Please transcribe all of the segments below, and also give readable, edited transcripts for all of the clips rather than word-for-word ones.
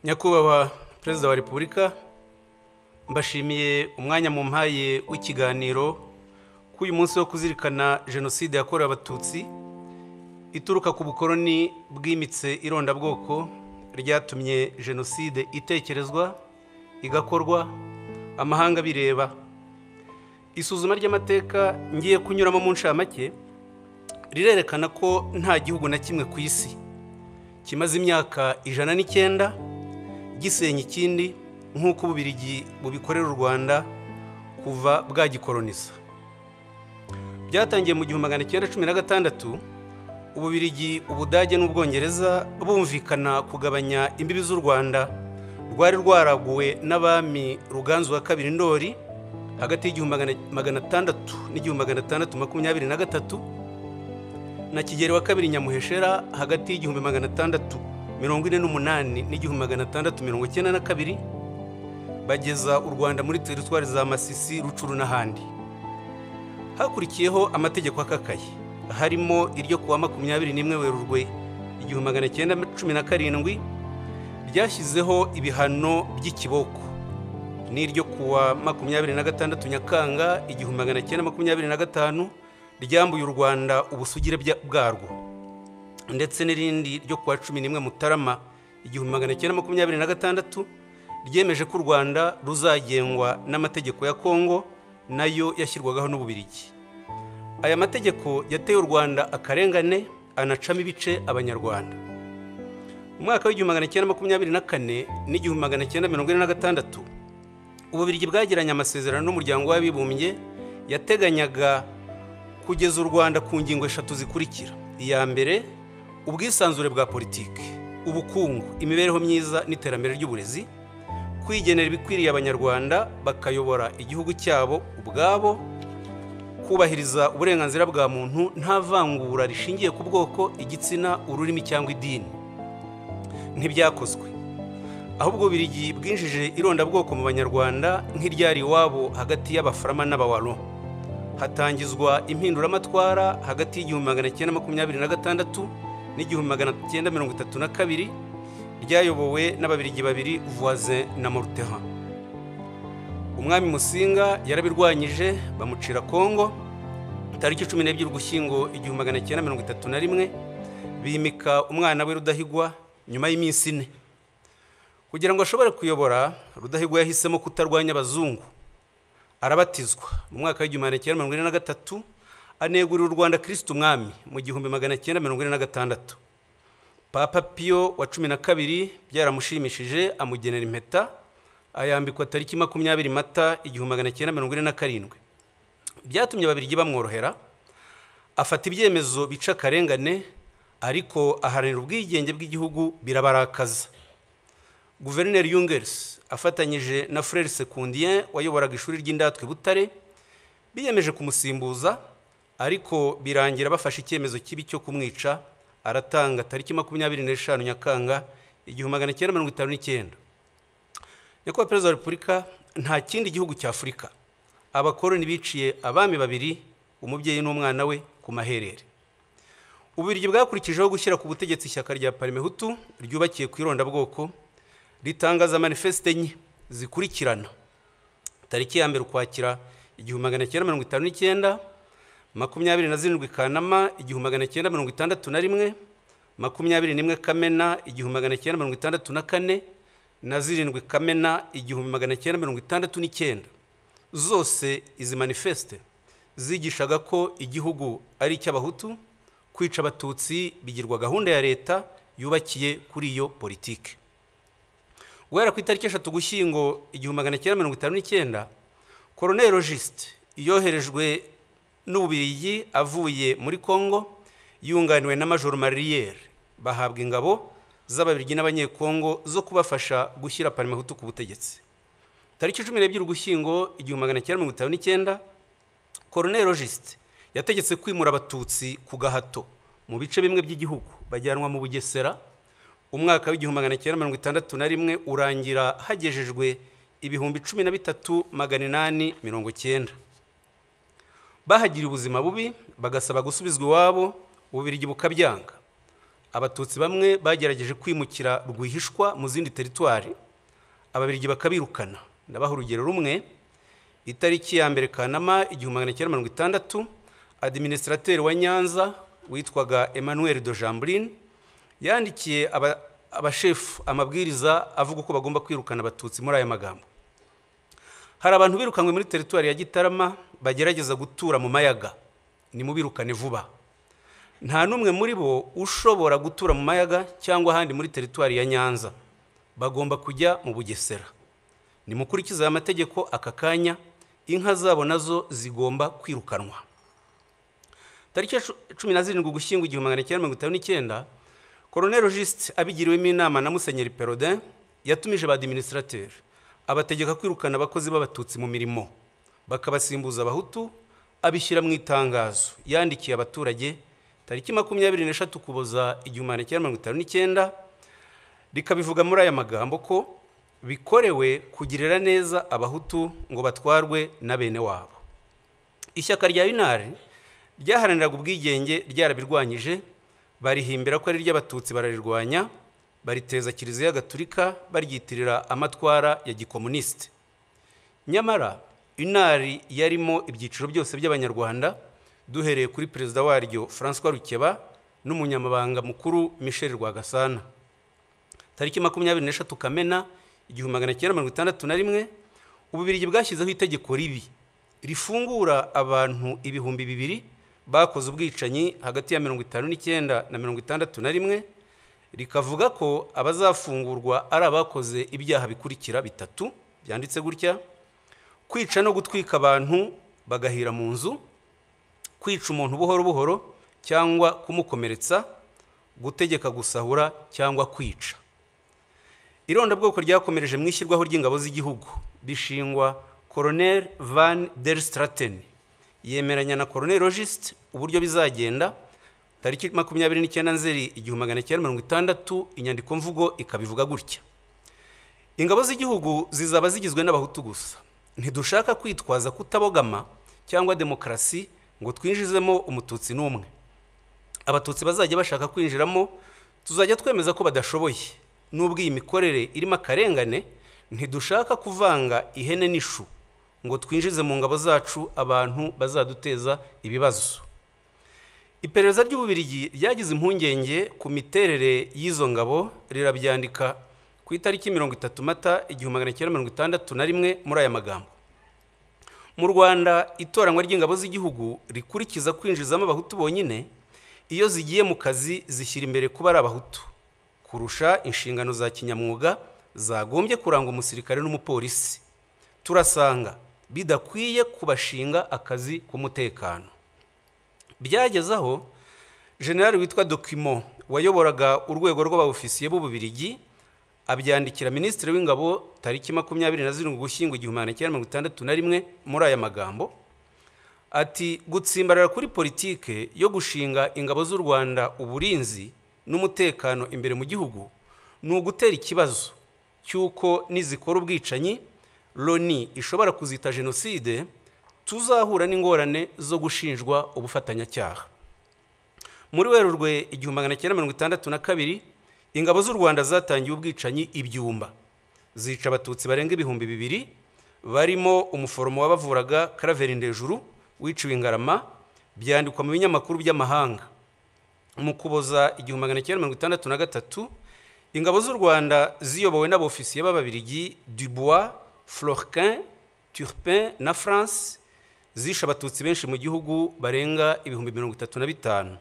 Nyakubahwa Perezida wa Repubulika, mbashimiye umwanya mu mpaye w'ikiganiro k'uyu munsi wo kuzirikana Jenoside yakorewe Abatutsi ituruka ku bukoloni bwimitse irondabwoko ryatumye Jenoside itekerezwa igakorwa amahanga bireba. Isuzuma ry'amateka ngiye kunyuramo mu nshamake rirerekana ko nta gihugu na kimwe ku isi kimaze imyaka 109 gisenya ikindi nk'uko Ububiligi bubikorera u Rwanda kuva bwagikoloniza. Byatangiye mu 1916 Ububiligi, Ubudage n'Ubwongereza bumvikana kugabanya imbibi z'u Rwanda rwari rwaraguwe n'abami Ruganzu wa kabiri Ndoli hagati y'1600 n'1623 na Kigeli wa kabiri Nyamuheshera hagati y'1648 n'1692 bageza u Rwanda muri teritwari za Masisi, Rucuru n'ahandi. Hakurikiyeho amategeko akakaye harimo iryo kuwa 21 Werurwe 1917 ryashyizeho ibihano by'ikiboko, n'iryo kuwa 26 Nyakanga 1925 ryambuye u Rwanda ubusugire bwarwo, ndetse n'irindi ryo kuwa 11 Mutarama 1926 ryemeje ko u Rwanda ruzagengwa n'amategeko ya Kongo nayo yashyirwagaho n'Ububiligi. Aya mategeko yateye u Rwanda akarengane anacamo ibice abanyarwanda. Mu mwaka w'1924 n'1946 Ububiligi bwagiranye amasezerano n'umuryango w'abibumbye yateganyaga kugeza u Rwanda ku ngingo 3 zikurikira. Iya mbere, ubwisanzure bwa politiki, ubukungu, imibereho myiza n'iterambere ry'uburezi, kwigenera ibikwiriye abanyarwanda bakayobora igihugu cyabo ubwabo, kubahiriza uburenganzira bwa muntu nta vangura rishingiye ku bwoko, igitsina, ururimi cyangwa idini. Ntibyakozwe, ahubwo Ububiligi bwinjije irondabwoko mu banyarwanda nk'iryari iwabo hagati y'Abafarama n'Abawalo. Hatangizwa impinduramatwara hagati y'1926 n'1932 ryayobowe n'Ababiligi babiri, Voisin na Morteran. Umwami Musinga yarabirwanyije bamucira Kongo. Tariki 12 Ugushyingo 1931 bimika umwana we Rudahigwa nyuma y'iminsi 4. Kugira ngo ashobore kuyobora, Rudahigwa yahisemo kutarwanya abazungu. Arabatizwa mu mwaka w'1943 anegurira u Rwanda Kristo Umwami mu 1946. Papa Pio wa 12 byaramushimishije amugenera impeta, ayambikwa tariki 20 Mata 1947. Byatumye Ababiligi bamworohera, afata ibyemezo bica akarengane, ariko aharanira ubwigenge bw'igihugu birabarakaza. Guverineri Jungers afatanyije na Frere Sekundien wayoboraga ishuri ry'indatwe Butare biyemeje kumusimbuza, ariko birangira bafashe icyemezo kibi cyo kumwica. Aratanga tariki 25 Nyakanga 1959. Nyakubahwa Perezida wa Repubulika, nta kindi gihugu cya Afurika abakoloni biciye abami babiri, umubyeyi n'umwana we, ku maherere. Ububiligi bwakurikijeho gushyira ku butegetsi ishyaka rya Parmehutu ryubakiye ku irondabwoko, ritangaza manifeste enye zikurikirana. Tariki ya mbere Ukwakira 1959, 27 Kanama 1961, 21 Kamena 1964 na 7 Kamena 1969. Zose izi manifeste zigishaga ko igihugu ari icy'Abahutu, kwica Abatutsi bigirwa gahunda ya leta yubakiye kuri iyo politike. Guhera ku itariki 3 Ugushyingo 1959, Colonel Logiste yoherejwe n'Ububiligi avuye muri Kongo yunganiwe na Major Mariere, bahabwa ingabo z'Ababiligi n'Abanyekongo zo kubafasha gushyira Parmehutu ku butegetsi. Tariki 12 Ugushyingo 1959, Colonel Logiste yategetse kwimura Abatutsi ku gahato mu bice bimwe by'igihugu bajyanwa mu Bugesera. Umwaka w'1961 urangira hagejejwe 13,890. Bahagiriye ubuzima bubi bagasaba gusubizwa iwabo, Ububiligi bukabyanga. abatutsi bamwe bagerageje kwimukira rwihishwa mu zindi teritwari, ababiligi bakabirukana. Ndabaha urugero rumwe. Itariki ya mbere Kanama 1960, administrateur wa Nyanza witwaga Emmanuel de Jambrine yandikiye abashefu amabwiriza avuga ko bagomba kwirukana abatutsi muri aya magambo: hari abantu birukanywe muri teritwari ya Gitarama bagerageza gutura mu mayaga, ni mubirukane vuba. Nta numwe muri bo ushobora gutura mu mayaga cyangwa ahandi muri teritwari ya Nyanza, bagomba kujya mu Bugesera. Nimukurikiza aya mategeko aka kanya, inka zabo nazo zigomba kwirukanwa. Tariki 17 Ugushyingo 1959, Colonel Auguste abigiriwemo inama na Musenyeri Perodin yatumije ba administrateur abategeka kwirukana abakozi b'abatutsi mu mirimo, bakabasimbuza abahutu, abishyira mu itangazo yandikiye abaturage tariki 23 Ukuboza 1959, rikabivuga muri aya magambo ko bikorewe kugirira neza abahutu ngo batwarwe na bene wabo. Ishyaka rya UNAR ryaharaniraga ubwigenge ryarabirwanyije, barihimbira ko ari ry'abatutsi bararirwanya, bariteza Kiliziya Gatulika baryitirira amatwara ya gikomuniste. Nyamara UNAR yarimo ibyiciro byose by'abanyarwanda, duhereye kuri perezida waryo François Rukeba n'umunyamabanga mukuru Michel Rwagasana. Tariki 23 Kamena 1961, Ububiligi bwashyizeho itegeko ribi rifungura abantu 2,000 bakoze ubwicanyi hagati ya 59 na 61, rikavuga ko abazafungurwa ari abakoze ibyaha bikurikira bitatu byanditse gutya: kwica no gutwika abantu bagahira mu nzu, kwica umuntu buhoro buhoro cyangwa kumukomeretsa, gutegeka gusahura cyangwa kwica. Irondabwoko ryakomereje mu ishyirwaho ry'ingabo z'igihugu, bishingwa Colonel Van der Straten yemeranya na Colonel Auguste uburyo bizagenda. Tariki 29 Nzeri 1960, inyandiko mvugo ikabivuga gutya: ingabo z'igihugu zizaba zigizwe n'abahutu gusa. Ntidushaka kwitwaza kutabogama cyangwa demokarasi ngo twinjizemo umututsi n'umwe. Abatutsi bazajya bashaka kwinjiramo tuzajya twemeza ko badashoboye. Nubwo iyi mikorere irimo akarengane, ntidushaka kuvanga ihene n'ishu ngo twinjize mu ngabo zacu abantu bazaduteza ibibazo. Iperereza ry'Ububiligi ryagize impungenge ku miterere y'izo ngabo, rirabyandika ku itariki 30 Mata 1961 muri aya magambo: mu Rwanda itoranwa ry'ingabo z'igihugu rikurikiza kwinjizamo abahutu bonyine. Iyo zigiye mu kazi zishyira imbere kuba ari abahutu kurusha inshingano za kinyamwuga zagombye kuranga umusirikare n'umupolisi. Turasanga bidakwiye kubashinga akazi k'umutekano. Byageze aho General witwa Document wayoboraga urwego rw'abaofisiye b'Ububiligi abyandikira Minisitiri w'Ingabo tariki 27 Ugushyingo 1961 muri aya magambo ati: gutsimbarara kuri politike yo gushinga ingabo z'u Rwanda uburinzi n'umutekano imbere mu gihugu ni ugutera ikibazo cy'uko nizikora ubwicanyi Loni ishobora kuzita jenoside, tuzahura n'ingorane zo gushinjwa ubufatanyacyaha. Muri Werurwe 1962, ingabo z'u Rwanda zatangiye ubwicanyi ibyumba, zica abatutsi barenga 2,000 barimo umuforomo wabavuraga Karaveri Ndejuru wiciwe i Ngarama, byandikwa mu binyamakuru by'amahanga. Mu Kuboza 1963, ingabo z'u Rwanda ziyobowe n'abofisiye b'Ababiligi Dubois, Florquin, Turpin na France zisha abatutsi benshi mu gihugu barenga 35,000.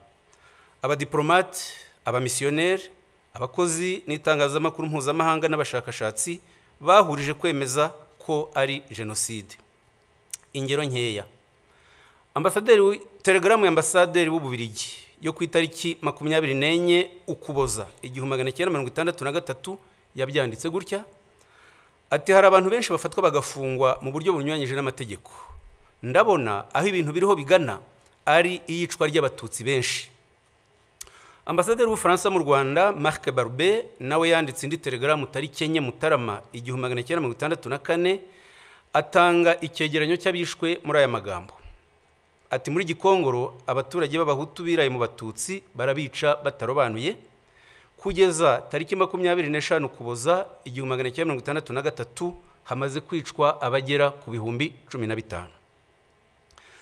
Abadiplomate, abamisiyoneri, abakozi n'itangazamakuru mpuzamahanga n'abashakashatsi bahurije kwemeza ko ari jenoside. Ingero nkeya: telegramu ya ambasaderi w'Ububiligi yo ku itariki 24 Ukuboza 1963 yabyanditse gutya ati: hari abantu benshi bafatwa bagafungwa mu buryo bunyuranyije n'amategeko. Ndabona aho ibintu biriho bigana ari iyicwa ry'abatutsi benshi. Ambasaderi w'Ubufaransa mu Rwanda Marc Barbe nawe yanditse indi telegramu tariki 4 Mutarama 1964 atanga icyegeranyo cy'abishwe muri aya magambo ati: muri Gikongoro abaturage b'abahutu biraye mu batutsi barabica batarobanuye, kugeza tariki 25 Ukuboza 1963 hamaze kwicwa abagera ku bihumbi 15.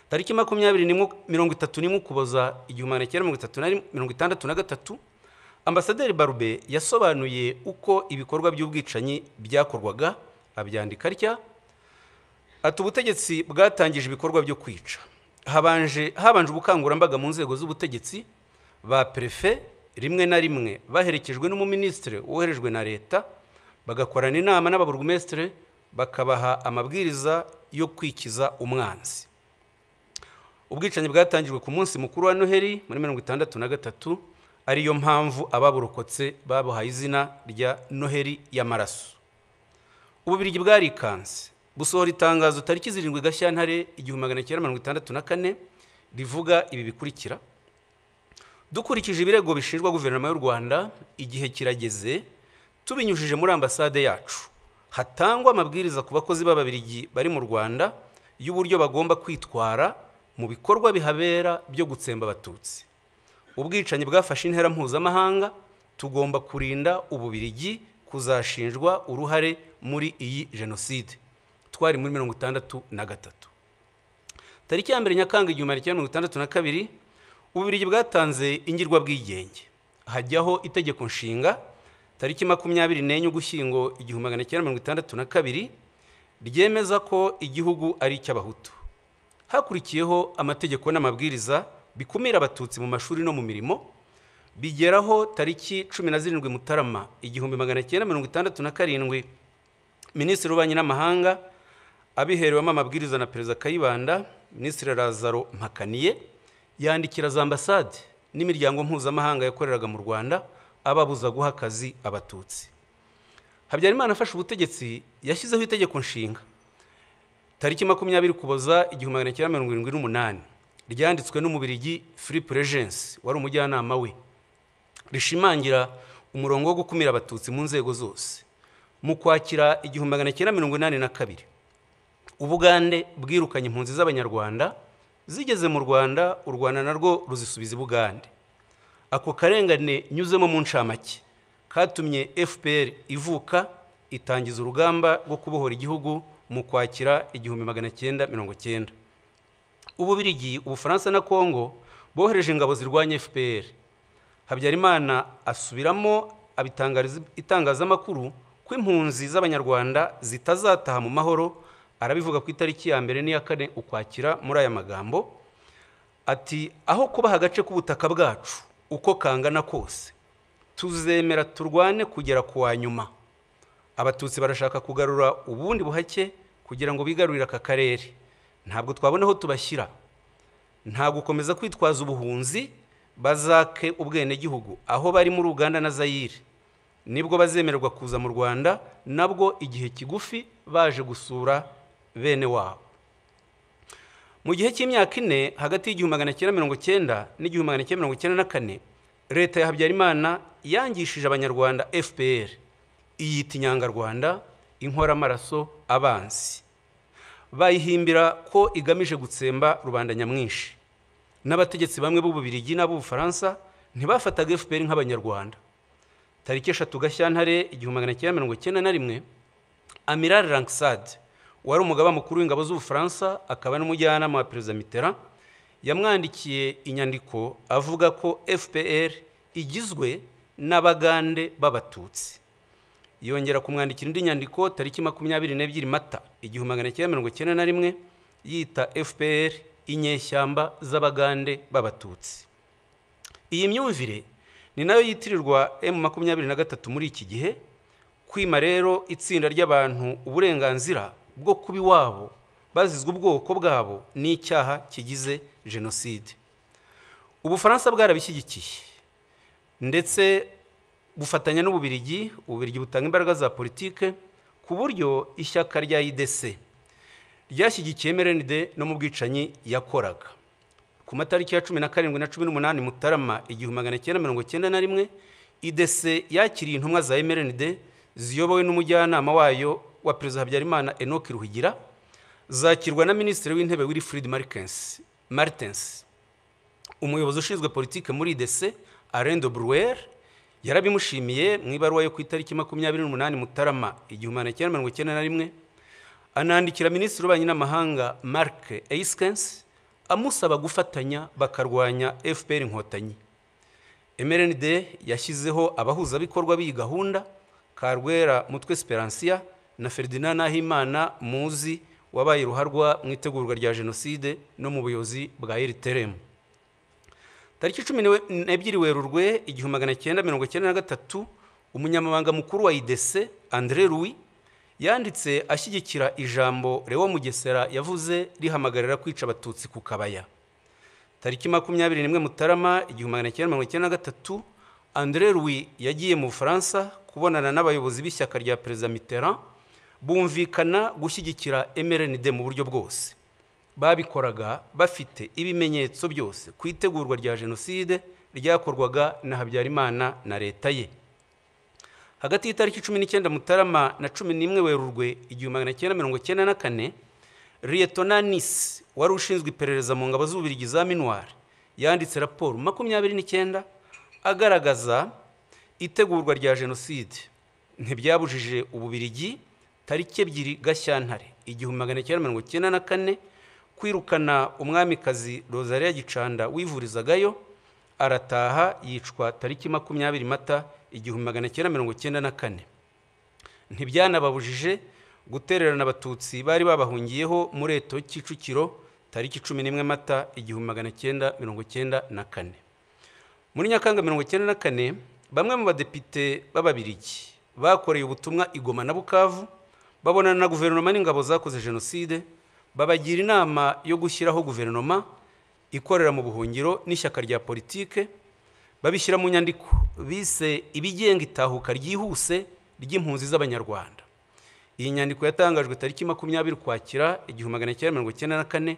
Tariki 31 Ukuboza 1963 Ambasaderi Barbe yasobanuye uko ibikorwa by'ubwicanyi byakorwaga, abyandika atya: ati ubutegetsi bwatangije ibikorwa byo kwica. Habanje ubukangurambaga mu nzego z'ubutegetsi, ba prefe rimwe na rimwe baherekejwe n'umuministre woherejwe na leta, bagakorana inama n'ababurugumestre bakabaha amabwiriza yo kwikiza umwanzi. Ubwicanyi bwatangijwe ku munsi mukuru wa Noheli muri 1963, ariyo mpamvu ababurokotse babuhaye izina rya Noheli y'amaraso. Ububirigi bwarikanze busohora itangazo tariki 7 Gashyantare 1964 rivuga ibi bikurikira: dukurikije ibirego bishinjwa guverinoma y'u Rwanda, igihe kirageze tubinyujije muri ambasade yacu hatangwa amabwiriza ku bakozi b'Ababirigi bari mu Rwanda y'uburyo bagomba kwitwara mu bikorwa bihabera byo gutsemba Abatutsi. Ubwicanyi bwafashe intera mpuzamahanga, tugomba kurinda Ububirigi kuzashinjwa uruhare muri iyi jenoside. Twari muri 1963. Tariki ya 1 Nyakanga 1962 Ububirigi bwatanze ingirwa bwigenge, hajyaho itegeko nshinga tariki 24 Ugushyingo 1962 ryemeza ko igihugu ari icy'Abahutu. Hakurikiyeho amategeko n'amabwiriza bikumira Abatutsi mu mashuri no mu mirimo, bigeraho tariki 17 Mutarama 1967 Minisitiri w'Ububanyi n'Amahanga abiherewemo amabwiriza na Perezida Kayibanda, Minisitiri Lazaro Mpakaniye yandikira za ambasade n'imiryango mpuzamahanga yakoreraga mu Rwanda ababuza guha akazi Abatutsi. Habyarimana afashe ubutegetsi yashyizeho itegeko nshinga tariki 20 Ukuboza 1978 ryanditswe n'Umubirigi Philippe Regency wari umujyanama we, rishimangira umurongo wo gukumira Abatutsi mu nzego zose. Mu Kwakira 1982 Ubugande bwirukanye impunzi z'Abanyarwanda zigeze mu Rwanda, u Rwanda narwo ruzisubiza Ubugande. Ako karengane nyuzemo mu ncamake katumye FPR ivuka, itangiza urugamba rwo kubohora igihugu mu Kwakira 1990. Ububirigi, Ubufaransa na Kongo bohereje ingabo zirwanya FPR. Habyarimana asubiramo abitangariza itangazamakuru ko impunzi z'Abanyarwanda zitazataha mu mahoro. Arabivuga ku itariki ya 2 n'iya 4 Ukwakira muri aya magambo ati: aho kubaha agace k'ubutaka bwacu uko kangana kose, tuzemera turwane kugera ku wa nyuma. Abatutsi barashaka kugarura ubundi buhake kugira ngo bigarurire aka karere. Ntabwo twabona aho tubashyira, nta gukomeza kwitwaza ubuhunzi, bazake ubwene gihugu aho bari muri Uganda na Zaire. Nibwo bazemererwa kuza mu Rwanda, nabwo igihe kigufi baje gusura bene wabo. Mu gihe cy'imyaka 4 hagati y'1990 n'1994 leta ya Habyarimana yangishije Abanyarwanda FPR, iyita inyangarwanda, inkoramaraso, abanzi. Bayihimbira ko igamije gutsemba rubanda nyamwinshi. N'abategetsi bamwe b'Ububirigi n'Ubufaransa ntibafataga FPR nk'Abanyarwanda. Tariki 3 Gashyantare 1991 Amiral Langsade wari umugaba mukuru w'ingabo z'Ubufaransa akaba n'umujyanama wa Perezida Mitterrand yamwandikiye inyandiko avuga ko FPR igizwe n'Abagande b'Abatutsi. Yongera kumwandikira indi nyandiko tariki 22 Mata 1991 yita FPR inyeshyamba z'Abagande b'Abatutsi. Iyi myumvire ni nayo yitirirwa M23 muri iki gihe, kwima rero itsinda ry'abantu uburenganzira bwo kuba iwabo bazizwe ubwoko bwabo n'icyaha kigize jenoside. Ubufaransa bwarabishyigikiye ndetse bufatanya n'Ububirigi. Ububirigi butanga imbaraga za politike ku buryo ishyaka rya IDC ryashyigikiye MRND no mu bwicanyi yakoraga. Ku matariki ya 17 na 18 Mutarama 1991 IDC yakiriye intumwa za MRND ziyobowe n'umujyanama wayo wa Perezida Habyarimana Enoch Ruhigira, zakirwa na Minisitiri w'Intebe Wilfried Martens. Umuyobozi ushinzwe politike muri IDC Alain de Brouwer yarabimushimiye mu ibaruwa yo ku itariki 28 Mutarama 1991, anandikira Minisitiri w'Ububanyi n'Amahanga Mark Eyskens amusaba gufatanya bakarwanya FPR Inkotanyi. MRND yashyizeho abahuzabikorwa b'iyi gahunda, Karwera Mutwe Speransia na Ferdinand Nahimana muzi wabaye ruharwa mu itegurwa rya Jenoside no mu buyobozi bwa RTRM. Tariki 12 Werurwe 1993, umunyamabanga mukuru wa IDC André Louis yanditse ashyigikira ijambo Leo Mugesera yavuze rihamagarira kwica abatutsi ku Kabaya. Tariki 21 Mutarama 1993, André Louis yagiye mu Bufaransa kubonana n'abayobozi b'ishyaka rya Perezida Mitterrand, bumvikana gushyigikira MRND mu buryo bwose. Babikoraga bafite ibimenyetso byose ku itegurwa rya Jenoside ryakorwaga na Habyarimana na leta ye. Hagati y'itariki 19 Mutarama na 11 Werurwe 1994, Lieutenant Nice wari ushinzwe iperereza mu ngabo z'Ububiligi za Minuar yanditse raporo 29 agaragaza itegurwa rya Jenoside ntibyabujije Ububiligi tariki 2 Gashyantare 1994 kwirukana umwamikazi Rosalia Gicanda wivurizagayo, arataha yicwa tariki 20 Mata 1994. Ntibyanababujije gutererana abatutsi bari babahungiyeho muri Eto Kicukiro tariki 11 Mata 1994. Muri Nyakanga 1994, bamwe mu badepite b'Ababiligi bakoreye ubutumwa i Goma na Bukavu, babonana na guverinoma n'ingabo zakoze Jenoside, babagira inama yo gushyiraho guverinoma ikorera mu buhungiro n'ishyaka rya politike, babishyira mu nyandiko bise ibigenga itahuka ryihuse ry'impunzi z'Abanyarwanda. Iyi nyandiko yatangajwe tariki 20 Ukwakira 1994,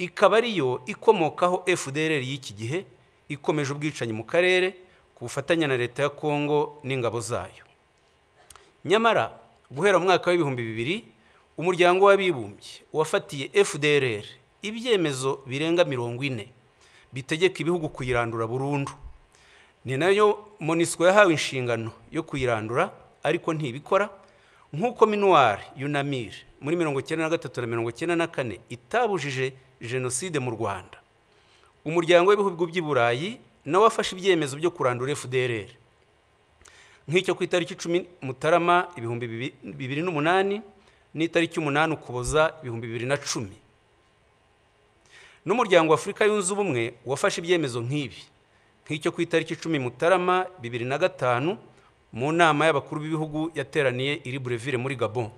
ikaba ariyo ikomokaho FDLR y'iki gihe ikomeje ubwicanyi mu karere ku bufatanye na leta ya Kongo n'ingabo zayo. Nyamara guhera mu mwaka w'ibihumbi 2000, umuryango w'abibumbye wafatiye FDLR ibyemezo birenga 40 bitegeka ibihugu kuyirandura burundu. Ni nayo MONUSCO yahawe inshingano yo kuyirandura, ariko ntibikora, nk'uko Minuar Yunamir muri 1993 na 1994 itabujije Jenoside mu Rwanda. Umuryango w'ibihugu by'i Burayi nawe wafashe ibyemezo byo kurandura FDLR, nk'icyo ku itariki 10 Mutarama 2008 n'itariki 8 Ukuboza 2010. N'umuryango wa Afurika yunze ubumwe wafashe ibyemezo nk'ibi, nk'icyo ku itariki 10 Mutarama 2005 mu nama y'abakuru b'ibihugu yateraniye i Libreville muri Gabon.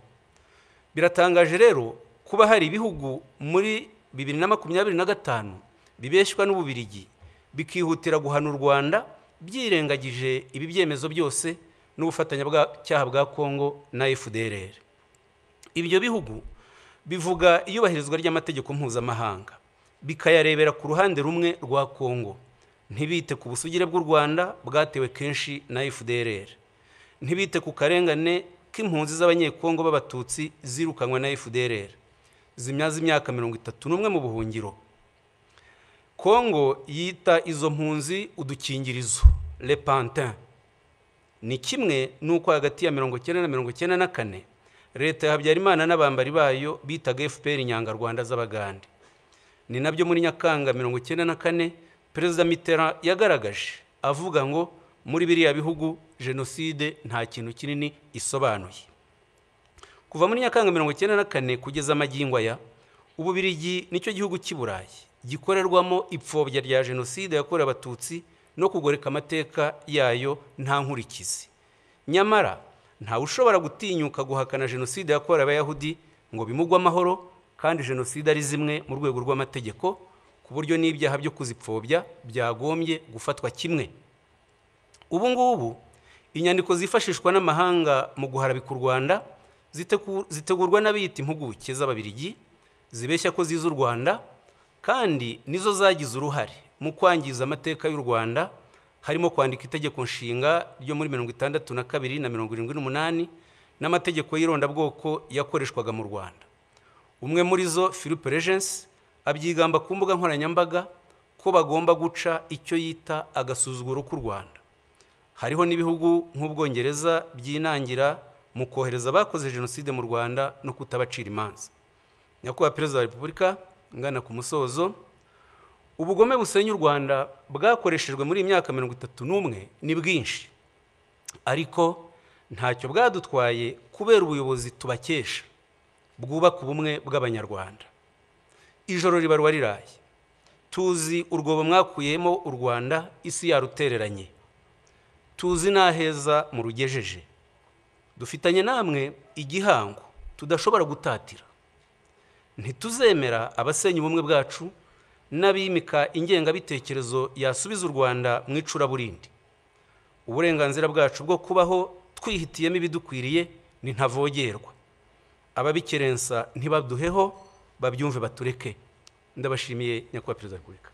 Biratangaje rero kuba hari ibihugu muri 2025 bibeshywa n'Ububiligi bikihutira guhana u Rwanda byirengagije ibi byemezo byose n'ubufatanya bw'icyaha bwa Kongo na FDLR. Ibyo bihugu bivuga iyubahirizwa ry'amategeko mpuzamahanga, bikayarebera ku ruhande rumwe rwa Kongo, ntibite ku busugire bw'u Rwanda bwatewe kenshi na FDLR, ntibite ku karengane k'impunzi z'Abanyekongo b'Abatutsi zirukanwa na FDLR zimyaza imyaka 31 mu buhungiro. Kongo yita izo mpunzi udukingirizo, le pantin. Ni kimwe nuko hagati ya 1990 na 1994 leta ya Habyarimana n'abambari bayo bitaga FPR Inyangarwanda z'Abagande. Ni nabyo muri Nyakanga 1994 Perezida Mitterrand yagaragaje avuga ngo muri biriya bihugu Jenoside nta kintu kinini isobanuye. Kuva muri Nyakanga 1994 kugeza amagingo aya, Ububiligi nicyo gihugu cy'i Burayi gikorerwamo ipfobya rya Jenoside yakorewe Abatutsi no kugoreka amateka yayo nta nkurikizi. Nyamara nta ushobora gutinyuka guhakana Jenoside yakorewe Abayahudi ngo bimugwe amahoro, kandi Jenoside ari zimwe mu rwego rw'amategeko, ku buryo n'ibyaha byo kuzipfobya byagombye gufatwa kimwe. Ubu ngubu inyandiko zifashishwa n'amahanga mu guharabika u Rwanda zitegurwa n'abiyita impuguke z'Ababiligi zibeshya ko ziza u Rwanda, kandi nizo zagize uruhare mu kwangiza amateka y'u Rwanda, harimo kwandika itegeko nshinga ryo muri 62 na 78 n'amategeko y'irondabwoko yakoreshwaga mu Rwanda. Umwe muri zo, Philippe Regency, abyigamba ku mbuga nkoranyambaga ko bagomba guca icyo yita agasuzuguro k'u Rwanda. hariho n'ibihugu nk'Ubwongereza byinangira mu kohereza abakoze jenoside mu Rwanda no kutabacira imanza. Nyakubahwa Perezida wa Repubulika, ngana ku musozo, ubugome busenya u Rwanda bwakoreshejwe muri imyaka 31 ni bwinshi, ariko ntacyo bwadutwaye kubera ubuyobozi tubakesha bwubaka ubumwe bw'Abanyarwanda. Ijoro ribarwa riraye, tuzi urwobo mwakuyemo u Rwanda isi yarutereranye, tuzi n'aheza mu rugejeje, dufitanye namwe igihango tudashobora gutatira. Ntituzemera abasenya ubumwe bwacu n'abimika ingengabitekerezo yasubiza u Rwanda mu icuraburindi. Uburenganzira bwacu bwo kubaho twihitiyemo ibidukwiriye ni ntavogerwa. Ababikerensa ntibaduheho, babyumve batureke. Ndabashimiye Nyakubahwa Perezida wa Repubulika.